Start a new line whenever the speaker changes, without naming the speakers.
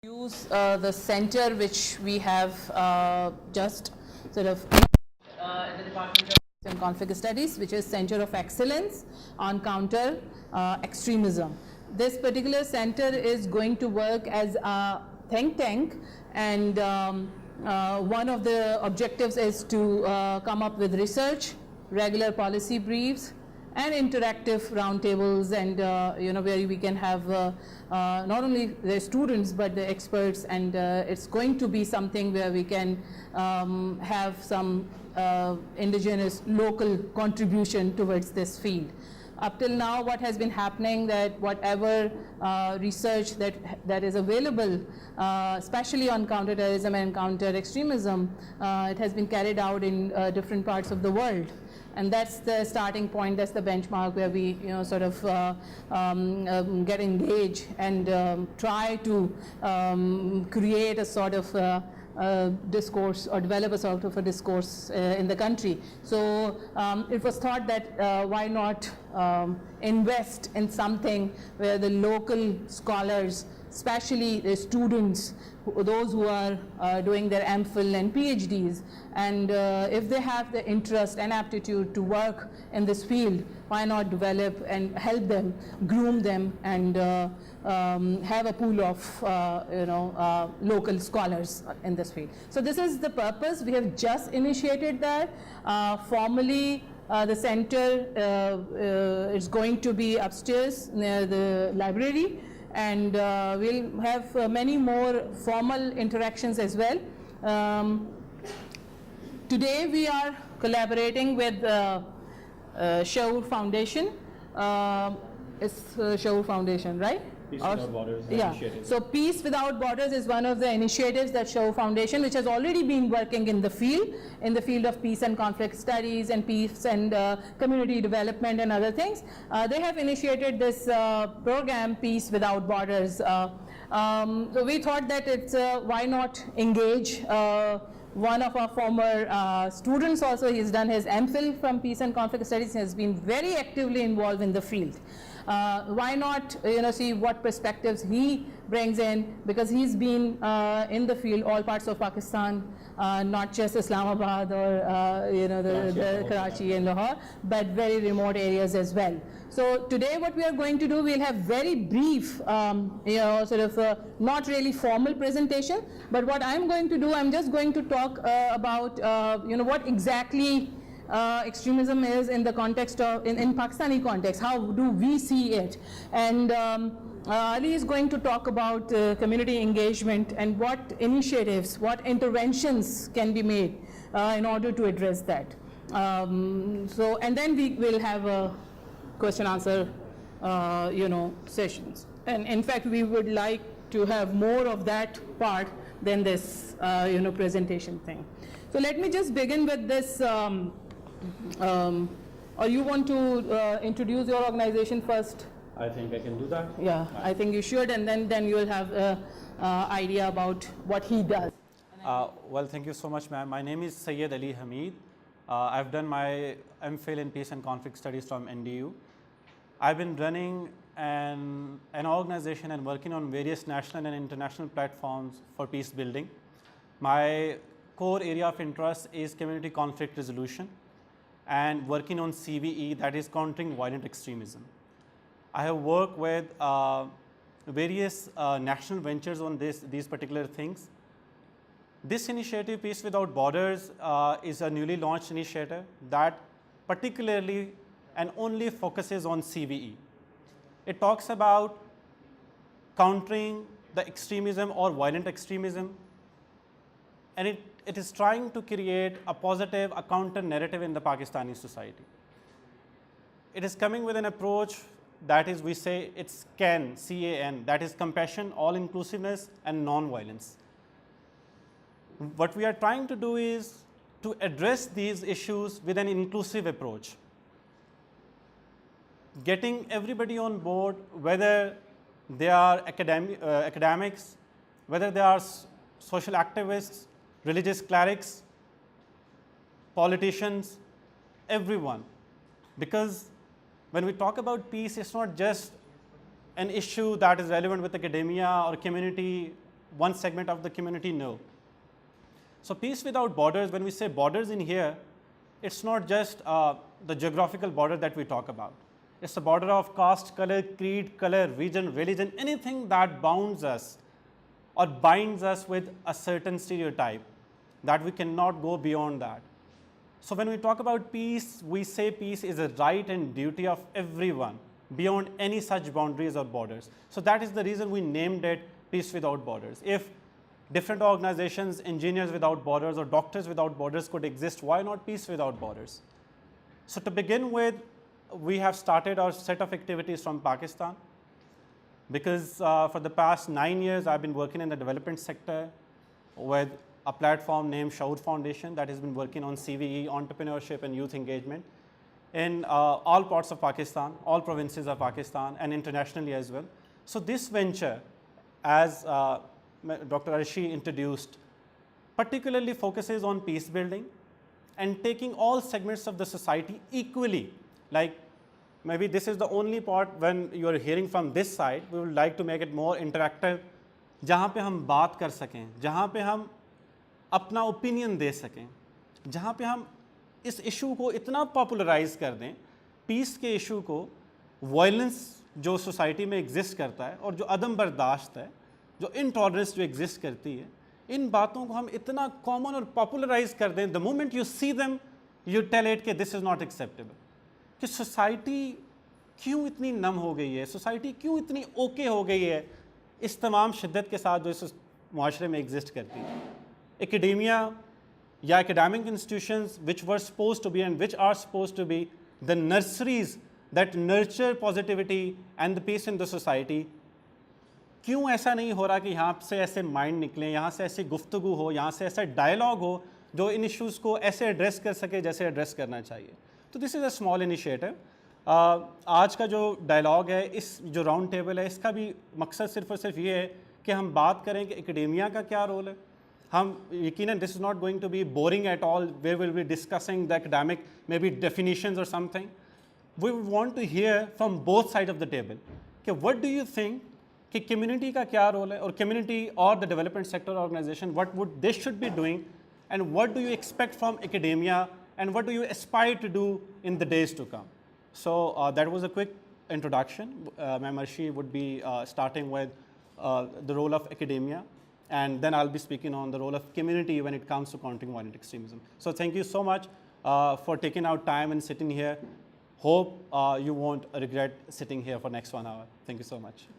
Use the center which we have just sort of in the Department of Conflict Studies, which is Center of Excellence on Counter Extremism. This particular center is going to work as a think tank, and one of the objectives is to come up with research, regular policy briefs, and interactive roundtables, and where we can have not only the students but the experts, and it's going to be something where we can have some indigenous local contribution towards this field. Up till now, what has been happening, that whatever research that is available, especially on counterterrorism and counter extremism, it has been carried out in different parts of the world. And that's the starting point, that's the benchmark where we sort of get engaged and try to create a sort of discourse or develop a sort of a discourse in the country. So it was thought that why not invest in something where the local scholars, especially the students, those who are doing their MPhil and PhDs, and if they have the interest and aptitude to work in this field, why not develop and help them, groom them, and have a pool of local scholars in this field. So this is the purpose. We have just initiated that. Formally, the center is going to be upstairs near the library, and we'll have many more formal interactions as well. Today we are collaborating with Shaur Foundation. It's Shaur Foundation, right?
Peace Without Borders
initiative. So Peace Without Borders is one of the initiatives that Shaur Foundation, which has already been working in the field of peace and conflict studies and peace and community development and other things. They have initiated this program, Peace Without Borders. So we thought that it's why not engage one of our former students also. He's done his MPhil from Peace and Conflict Studies, has been very actively involved in the field. Why not see what perspectives he brings in, because he's been in the field, all parts of Pakistan, not just Islamabad or the Karachi and Lahore, but very remote areas as well. So today what we are going to do, we'll have very brief, sort of not really formal presentation, but what I'm going to do, I'm just going to talk about what exactly extremism is in the context of, in Pakistani context, how do we see it, and Ali is going to talk about community engagement and what initiatives, what interventions can be made in order to address that. And then we will have a question answer sessions, and in fact we would like to have more of that part than this presentation thing. So let me just begin with this. Or you want to introduce your organization first?
I think I can do that.
Yeah, I think you should, and then you will have an idea about what he does.
Well, thank you so much, ma'am. My name is Syed Ali Hamid. I've done my MPhil in Peace and Conflict Studies from NDU. I've been running an organization and working on various national and international platforms for peace building. My core area of interest is community conflict resolution and working on CVE, that is countering violent extremism. I have worked with various national ventures on these particular things. This initiative, Peace Without Borders, is a newly launched initiative that particularly and only focuses on CVE. It talks about countering the extremism or violent extremism, and it is trying to create a positive, a counter narrative in the Pakistani society. It is coming with an approach that is, we say it's CAN, C-A-N, that is compassion, all-inclusiveness, and non-violence. What we are trying to do is to address these issues with an inclusive approach, getting everybody on board, whether they are academics, whether they are social activists, religious clerics, politicians, everyone. Because when we talk about peace, it's not just an issue that is relevant with academia or community one segment of the community? No. So peace without borders, when we say borders in here, it's not just the geographical border that we talk about. It's a border of caste, color, creed, color, region, religion, anything that bounds us or binds us with a certain stereotype, that we cannot go beyond that. So when we talk about peace, we say peace is a right and duty of everyone beyond any such boundaries or borders. So that is the reason we named it Peace Without Borders. If different organizations, engineers without borders or doctors without borders could exist, why not peace without borders? So to begin with, we have started our set of activities from Pakistan, because for the past 9 years I've been working in the development sector with a platform named Shaur Foundation that has been working on CVE, entrepreneurship and youth engagement in all parts of Pakistan, all provinces of Pakistan and internationally as well. So this venture, as Dr. Arshi introduced, particularly focuses on peace building and taking all segments of the society equally. Like maybe this is the only part when you are hearing from this side, we would like to make it more interactive, जहाँ पे हम बात कर सकें, जहाँ पे हम अपना ओपिनियन दे सकें, जहाँ पे हम इस इशू को इतना पॉपुलराइज कर दें, पीस के इशू को, वायलेंस जो सोसाइटी में एग्जिस्ट करता है और जो अदम बर्दाश्त है, जो इनटॉलरेंस जो एग्जिस्ट करती है, इन बातों को हम इतना कॉमन और पॉपुलराइज कर दें, the moment you see them you tell it कि दिस इज़ नॉट एक्सेप्टेबल. कि सोसाइटी क्यों इतनी नम हो गई है, सोसाइटी क्यों इतनी ओके हो गई है इस तमाम शिद्दत के साथ जो इस माशरे में एग्जिस्ट करती है. एकेडेमिया या academic institutions which were suppose to be and which are suppose to be the nurseries that nurture positivity and the peace in the society, क्यों ऐसा नहीं हो रहा कि यहाँ से ऐसे माइंड निकलें, यहाँ से ऐसी गुफ्तगू हो, यहाँ से ऐसा डायलॉग हो जो इन इश्यूज़ को ऐसे एड्रेस कर सके जैसे एड्रेस करना चाहिए. तो this is a small initiative. आज का जो डायलॉग है, इस जो राउंड टेबल है, इसका भी मकसद सिर्फ और सिर्फ ये है कि हम बात करें कि एकेडेमिया का क्या रोल है. हम यकीनन this is not going to be boring at all, where will be discussing the academic maybe definitions और something. We want to hear from both side of the table कि what do you think कि community का क्या role है, और community और the development sector organisation what would they should be doing, and what do you expect from academia, and what do you aspire to do in the days to come. So that was a quick introduction. Ma'am Arshi would be starting with the role of academia, and then I'll be speaking on the role of community when it comes to countering violent extremism. So thank you so much for taking out time and sitting here. Hope you won't regret sitting here for next 1 hour. Thank you so much.